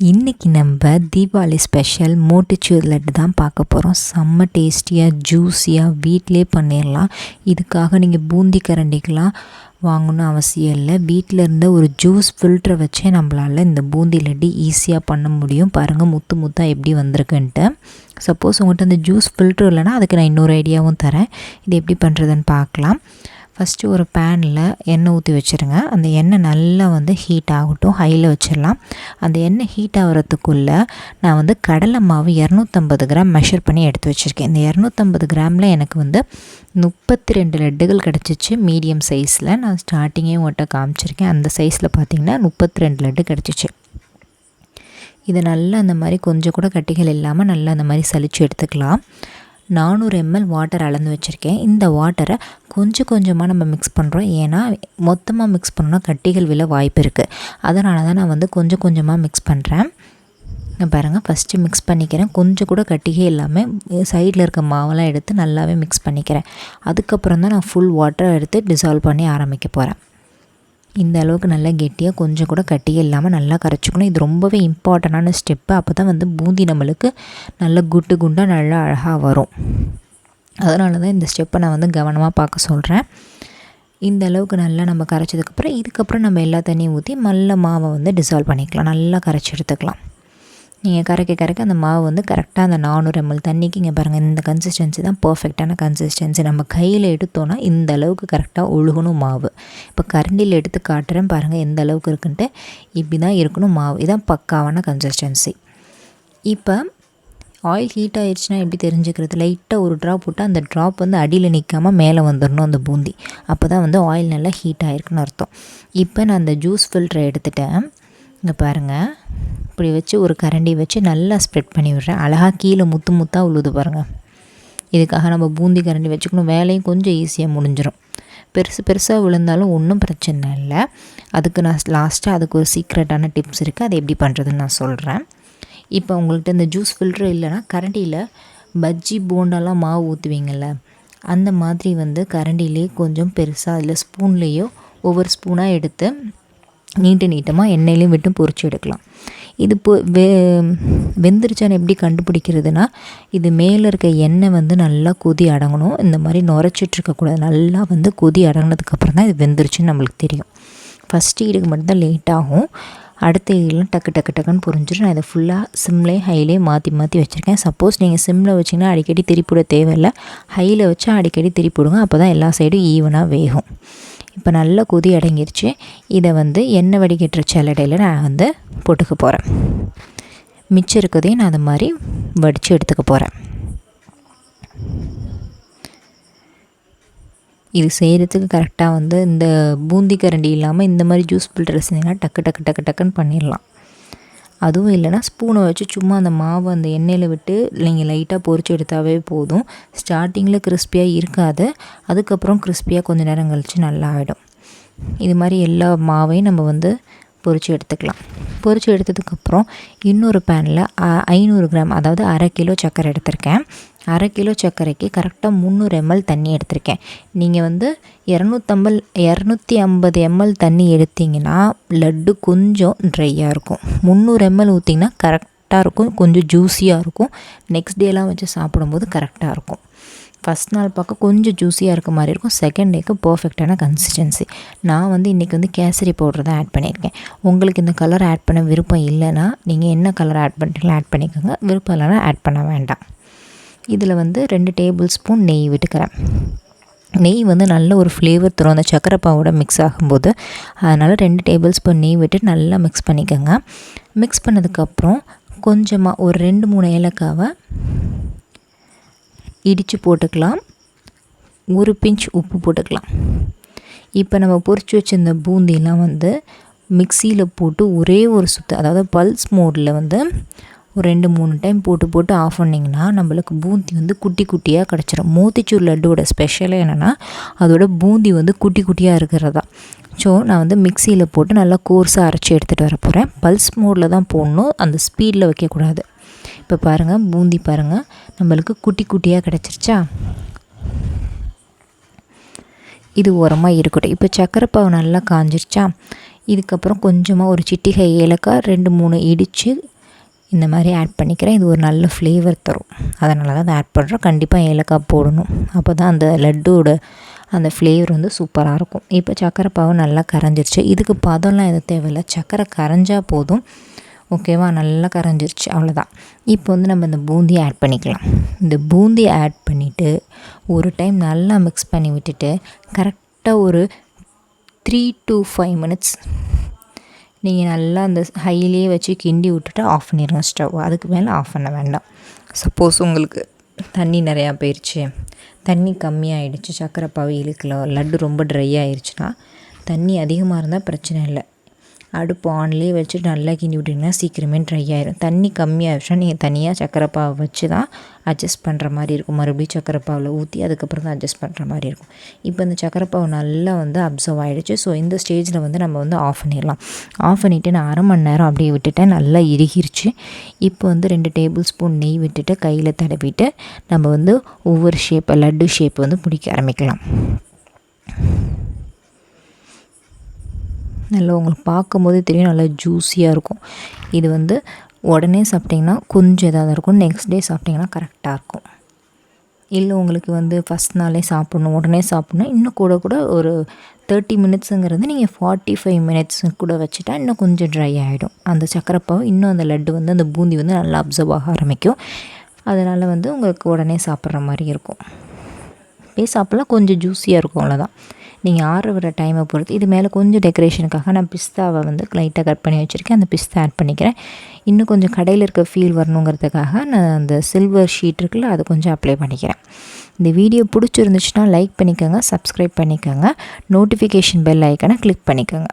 இன்றைக்கி நம்ம தீபாவளி ஸ்பெஷல் மோட்டிச்சூர் லட்டு தான் பார்க்க போகிறோம். செம்ம டேஸ்டியாக ஜூஸியாக வீட்டிலே பண்ணிடலாம். இதுக்காக நீங்கள் பூந்தி கரண்டிக்கெலாம் வாங்கணும்னு அவசியம் இல்லை. வீட்டில் இருந்த ஒரு ஜூஸ் ஃபில்டரை வச்சே நம்மளால் இந்த பூந்தி லட்டு ஈஸியாக பண்ண முடியும். பாருங்கள் முத்து முத்தாக எப்படி வந்திருக்குன்ட்டு. சப்போஸ் உங்கள்கிட்ட அந்த ஜூஸ் ஃபில்ட்ரு இல்லைனா அதுக்கு நான் இன்னொரு ஐடியாவும் தரேன். இது எப்படி பண்ணுறதுன்னு பார்க்கலாம். ஃபஸ்ட்டு ஒரு பேனில் எண்ணெய் ஊற்றி வச்சுருங்க. அந்த எண்ணெய் நல்லா ஹீட் ஆகட்டும், ஹையில் வச்சிடலாம். அந்த எண்ணெய் ஹீட் ஆகிறதுக்குள்ளே நான் கடலை மாவு 250 கிராம் மெஷர் பண்ணி எடுத்து வச்சுருக்கேன். இந்த 250 கிராமில் எனக்கு 32 லட்டுகள் கிடச்சிச்சு மீடியம் சைஸில். நான் ஸ்டார்டிங்கே உங்கள்கிட்ட காமிச்சிருக்கேன். அந்த சைஸில் பார்த்திங்கன்னா 32 லட்டு கிடச்சிச்சு. இதை நல்லா அந்த மாதிரி கொஞ்சம் கூட கட்டிகள் இல்லாமல் நல்லா அந்த மாதிரி சலித்து எடுத்துக்கலாம். 400 ml வாட்டர் அளந்து வச்சுருக்கேன். இந்த வாட்டரை கொஞ்சம் கொஞ்சமாக நம்ம மிக்ஸ் பண்ணுறோம். ஏன்னா மொத்தமாக மிக்ஸ் பண்ணோன்னா கட்டிகள் விழ வாய்ப்பு இருக்குது. அதனால தான் நான் கொஞ்சம் கொஞ்சமாக மிக்ஸ் பண்ணுறேன். பாருங்கள், ஃபஸ்ட்டு மிக்ஸ் பண்ணிக்கிறேன். கொஞ்சம் கூட கட்டிகை இல்லாமல் சைடில் இருக்க மாவெல்லாம் எடுத்து நல்லாவே மிக்ஸ் பண்ணிக்கிறேன். அதுக்கப்புறம் தான் நான் ஃபுல் வாட்டரை எடுத்து டிசால்வ் பண்ணி ஆரம்பிக்க போகிறேன். இந்த அளவுக்கு நல்லா கெட்டியாக கொஞ்சம் கூட கட்டியே இல்லாமல் நல்லா கரைச்சிக்கணும். இது ரொம்பவே இம்பார்ட்டண்டான ஸ்டெப்பு. அப்போ தான் பூந்தி நம்மளுக்கு நல்ல குண்டு குண்டாக நல்லா அழகாக வரும். அதனால தான் இந்த ஸ்டெப்பை நான் கவனமாக பார்க்க சொல்கிறேன். இந்த அளவுக்கு நல்லா நம்ம கரைச்சதுக்கப்புறம் இதுக்கப்புறம் நம்ம எல்லா தண்ணியும் ஊற்றி நல்ல மாவை டிசால்வ் பண்ணிக்கலாம். நல்லா கரைச்சி எடுத்துக்கலாம். நீங்கள் கரைக்க அந்த மாவு கரெக்டாக அந்த 400 ml தண்ணிக்கு இங்கே பாருங்கள், இந்த கன்சிஸ்டன்சி தான் பர்ஃபெக்டான கன்சிஸ்டன்சி. நம்ம கையில் எடுத்தோன்னா இந்த அளவுக்கு கரெக்டாக ஒழுகணும் மாவு. இப்போ கரண்டியில் எடுத்து காட்டுறேன் பாருங்கள் எந்த அளவுக்கு இருக்குன்ட்டு. இப்படி தான் இருக்கணும் மாவு. இதுதான் பக்காவான கன்சிஸ்டன்சி. இப்போ ஆயில் ஹீட் ஆகிடுச்சுன்னா எப்படி தெரிஞ்சுக்கிறது? லைட்டாக ஒரு ட்ராப் போட்டால் அந்த ட்ராப் அடியில் நிற்காமல் மேலே வந்துடணும் அந்த பூந்தி. அப்போ தான் ஆயில் நல்லா ஹீட் ஆகிருக்குன்னு அர்த்தம். இப்போ நான் அந்த ஜூஸ் ஃபில்டரை எடுத்துட்டேன். இங்கே பாருங்கள், இப்படி வச்சு ஒரு கரண்டி வச்சு நல்லா ஸ்ப்ரெட் பண்ணி விடுறேன். அழகாக கீழே முத்து முத்தாக உழுது பாருங்கள். இதுக்காக நம்ம பூந்தி கரண்டி வச்சுக்கணும். வேலையும் கொஞ்சம் ஈஸியாக முடிஞ்சிடும். பெருசாக விழுந்தாலும் ஒன்றும் பிரச்சனை இல்லை. அதுக்கு நான் லாஸ்ட்டாக அதுக்கு ஒரு சீக்ரெட்டான டிப்ஸ் இருக்குது. அது எப்படி பண்ணுறதுன்னு நான் சொல்கிறேன். இப்போ உங்கள்கிட்ட இந்த ஜூஸ் ஃபில்ட்ரு இல்லைனா கரண்டியில் பஜ்ஜி போண்டாலாம் மாவு ஊற்றுவீங்கள்ல, அந்த மாதிரி கரண்டிலே கொஞ்சம் பெருசாக அதில் ஸ்பூன்லேயோ ஒவ்வொரு ஸ்பூனாக எடுத்து நீட்டமாக எண்ணெயிலையும் விட்டு பொரிச்சு எடுக்கலாம். இது வெந்துருச்சான்னு எப்படி கண்டுபிடிக்கிறதுனா, இது மேலே இருக்க எண்ணெய் நல்லா கொதி அடங்கணும். இந்த மாதிரி நுரைச்சிட்ருக்கக்கூடாது. நல்லா கொதி அடங்கினதுக்கப்புறம் தான் இது வெந்துருச்சுன்னு நம்மளுக்கு தெரியும். ஃபஸ்ட்டு ஈடுக்கு மட்டும்தான் லேட் ஆகும். அடுத்த ஈடெலாம் டக்குன்னு புரிஞ்சிடும். நான் இதை ஃபுல்லாக சிம்லேயும் ஹைலேயும் மாற்றி வச்சுருக்கேன். சப்போஸ் நீங்கள் சிம்மில் வச்சிங்கன்னா அடிக்கடி திருப்பிவிட தேவையில்லை. ஹையில் வச்சா அடிக்கடி திருப்பிவிடுங்க. அப்போ தான் எல்லா சைடும் ஈவனாக வேகும். இப்போ நல்லா கொதி அடங்கிருச்சு. இதை எண்ணெய் வடிகட்டுற சல்லடையில் நான் போட்டுக்க போகிறேன். மிச்சம் இருக்கதையும் நான் அது மாதிரி வடித்து எடுத்துக்க போகிறேன். இது செய்கிறதுக்கு கரெக்டாக இந்த பூந்தி கரண்டி இல்லாமல் இந்த மாதிரி ஜூஸ் ஃபில்டர் செஞ்சிங்கன்னா டக்குன்னு பண்ணிடலாம். அதுவும் இல்லைனா ஸ்பூனை வச்சு சும்மா அந்த மாவு அந்த எண்ணெயில் விட்டு நீங்கள் லைட்டாக பொரிச்சு எடுத்தாவே போதும். ஸ்டார்டிங்கில் கிறிஸ்பியாக இருக்காது. அதுக்கப்புறம் கிறிஸ்பியாக கொஞ்சம் நேரம் கழித்து நல்லா ஆகிடும். இது மாதிரி எல்லா மாவையும் நம்ம பொரிச்சு எடுத்துக்கலாம். பொரிச்சு எடுத்ததுக்கப்புறம் இன்னொரு பேனில் 500 கிராம், அதாவது அரை கிலோ சர்க்கரை எடுத்திருக்கேன். அரை கிலோ சர்க்கரைக்கு கரெக்டாக 300 ml தண்ணி எடுத்திருக்கேன். நீங்கள் 250 ml தண்ணி எடுத்திங்கன்னா லட்டு கொஞ்சம் ட்ரையாக இருக்கும். 300 ml ஊற்றிங்கன்னா கரெக்டாக இருக்கும், கொஞ்சம் ஜூஸியாக இருக்கும். நெக்ஸ்ட் டேலாம் வச்சு சாப்பிடும்போது கரெக்டாக இருக்கும். ஃபஸ்ட் நாள் பார்க்க கொஞ்சம் ஜூஸியாக இருக்க மாதிரி இருக்கும். செகண்ட் டேக்கு பர்ஃபெக்டான கன்சிஸ்டன்சி. நான் இன்றைக்கி கேசரி பவுடர் தான் ஆட் பண்ணியிருக்கேன். உங்களுக்கு இந்த கலர் ஆட் பண்ண விருப்பம் இல்லைன்னா நீங்கள் என்ன கலர் ஆட் பண்ணுறீங்களோ ஆட் பண்ணிக்கோங்க. விருப்பம் இல்லைன்னா ஆட் பண்ண வேண்டாம். இதில் 2 டேபிள் ஸ்பூன் நெய் விட்டுக்கிறேன். நெய் நல்ல ஒரு ஃப்ளேவர் தரும் அந்த சக்கரை பாவோட மிக்ஸ் ஆகும்போது. அதனால் 2 டேபிள் ஸ்பூன் நெய் விட்டு நல்லா மிக்ஸ் பண்ணிக்கோங்க. மிக்ஸ் பண்ணதுக்கப்புறம் கொஞ்சமாக ஒரு 2-3 ஏலக்காவை இடித்து போட்டுக்கலாம். ஒரு பிஞ்ச் உப்பு போட்டுக்கலாம். இப்போ நம்ம பொரிச்சு வச்சிருந்த பூந்தியெல்லாம் மிக்சியில் போட்டு ஒரே ஒரு சுற்று, அதாவது பல்ஸ் மோடில் ஒரு 2-3 டைம் போட்டு ஆஃப் பண்ணிங்கன்னா நம்மளுக்கு பூந்தி குட்டி குட்டியாக கிடச்சிரும். மோத்திச்சூர் லட்டுவோட ஸ்பெஷலே என்னென்னா அதோட பூந்தி குட்டி குட்டியாக இருக்கிறதா. ஸோ நான் மிக்சியில் போட்டு நல்லா கோர்ஸாக அரைச்சி எடுத்துகிட்டு வர போகிறேன். பல்ஸ் மோடில் தான் போடணும், அந்த ஸ்பீடில் வைக்கக்கூடாது. இப்போ பாருங்கள், பூந்தி பாருங்கள் நம்மளுக்கு குட்டி குட்டியாக கிடச்சிருச்சா. இது ஓரமாக இருக்கட்டும். இப்போ சக்கரை பாவு நல்லா காஞ்சிருச்சா. இதுக்கப்புறம் கொஞ்சமாக ஒரு சிட்டிகை ஏலக்காய் 2-3 இடித்து இந்த மாதிரி ஆட் பண்ணிக்கிறேன். இது ஒரு நல்ல ஃப்ளேவர் தரும், அதனால தான் அதை ஆட் பண்ணுறோம். கண்டிப்பாக ஏலக்காய் போடணும், அப்போ தான் அந்த லட்டோட அந்த ஃப்ளேவர் வந்து சூப்பராக இருக்கும். இப்போ சர்க்கரை பாவு நல்லா கரைஞ்சிருச்சு. இதுக்கு பதம்லாம் எதுவும் தேவையில்லை, சர்க்கரை கரைஞ்சால் போதும். ஓகேவா, நல்லா கரைஞ்சிருச்சு, அவ்வளோதான். இப்போ வந்து நம்ம இந்த பூந்தி ஆட் பண்ணிக்கலாம். இந்த பூந்தி ஆட் பண்ணிவிட்டு ஒரு டைம் நல்லா மிக்ஸ் பண்ணி விட்டுட்டு கரெக்டாக ஒரு 3 to 5 minutes நீங்கள் நல்லா அந்த ஹையிலே வச்சு கிண்டி விட்டுட்டு ஆஃப் பண்ணிடுங்க ஸ்டவ். அதுக்கு மேலே ஆஃப் பண்ண வேண்டாம். சப்போஸ் உங்களுக்கு தண்ணி நிறையா போயிடுச்சு, தண்ணி கம்மியாகிடுச்சு, சர்க்கரை பாவு இழுக்கல, லட்டு ரொம்ப ட்ரை ஆயிடுச்சுன்னா, தண்ணி அதிகமாக இருந்தால் பிரச்சனை இல்லை, அடுப்பு ஆன்லேயே வச்சுட்டு நல்லா கிண்டி விட்டிங்கன்னா சீக்கிரமே ட்ரை ஆயிடும். தண்ணி கம்மியாகிடுச்சுன்னா நீங்கள் தனியாக சர்க்கரை பாவு வச்சு தான் அட்ஜஸ்ட் பண்ணுற மாதிரி இருக்கும். மறுபடியும் சர்க்கரை பாவில் ஊற்றி அதுக்கப்புறம் தான் அட்ஜஸ்ட் பண்ணுற மாதிரி இருக்கும். இப்போ இந்த சர்க்கரை பாவு நல்லா வந்து அப்சர்வ் ஆகிடுச்சு. ஸோ இந்த ஸ்டேஜில் வந்து நம்ம வந்து ஆஃப் பண்ணிடலாம். ஆஃப் பண்ணிவிட்டு நான் 1/2 மணி நேரம் அப்படியே விட்டுட்டேன், நல்லா இறுகிருச்சு. இப்போ வந்து 2 டேபிள் ஸ்பூன் நெய் விட்டுட்டு கையில் தடவிட்டு நம்ம வந்து ஒவ்வொரு ஷேப்பை லட்டு ஷேப் வந்து பிடிக்க ஆரம்பிக்கலாம். நல்லா உங்களுக்கு பார்க்கும்போதே தெரியும், நல்லா ஜூஸியாக இருக்கும். இது வந்து உடனே சாப்பிட்டிங்கன்னா கொஞ்சம் இதாக இருக்கும், நெக்ஸ்ட் டே சாப்பிட்டிங்கன்னா கரெக்டாக இருக்கும். இல்லை உங்களுக்கு வந்து ஃபஸ்ட் நாளே சாப்பிட்ணும், உடனே சாப்பிட்ணும், இன்னும் கூட ஒரு 30 மினிட்ஸுங்கிறது நீங்கள் 45 மினிட்ஸ் கூட வச்சுட்டா இன்னும் கொஞ்சம் ட்ரை ஆகிடும். அந்த சர்க்கரை பாவு இன்னும் அந்த லட்டு வந்து அந்த பூந்தி வந்து நல்லா அப்சர்வ் ஆக ஆரம்பிக்கும். அதனால் வந்து உங்களுக்கு உடனே சாப்பிட்ற மாதிரி இருக்கும். அப்படியே சாப்பிட்லாம், கொஞ்சம் ஜூஸியாக இருக்கும், அவ்வளோதான். நீங்கள் ஆற விட டைமை பொறுத்து. இது மேலே கொஞ்சம் டெக்கரேஷனுக்காக நான் பிஸ்தாவை வந்து லைட்டாக கட் பண்ணி வச்சுருக்கேன், அந்த பிஸ்தா ஆட் பண்ணிக்கிறேன். இன்னும் கொஞ்சம் கடையில் இருக்க ஃபீல் வரணுங்கிறதுக்காக நான் அந்த சில்வர் ஷீட் இருக்குல்ல, அது கொஞ்சம் அப்ளை பண்ணிக்கிறேன். இந்த வீடியோ பிடிச்சிருந்துச்சுன்னா லைக் பண்ணிக்கோங்க, சப்ஸ்கிரைப் பண்ணிக்கோங்க, நோட்டிஃபிகேஷன் பெல் ஐக்கானை கிளிக் பண்ணிக்கோங்க.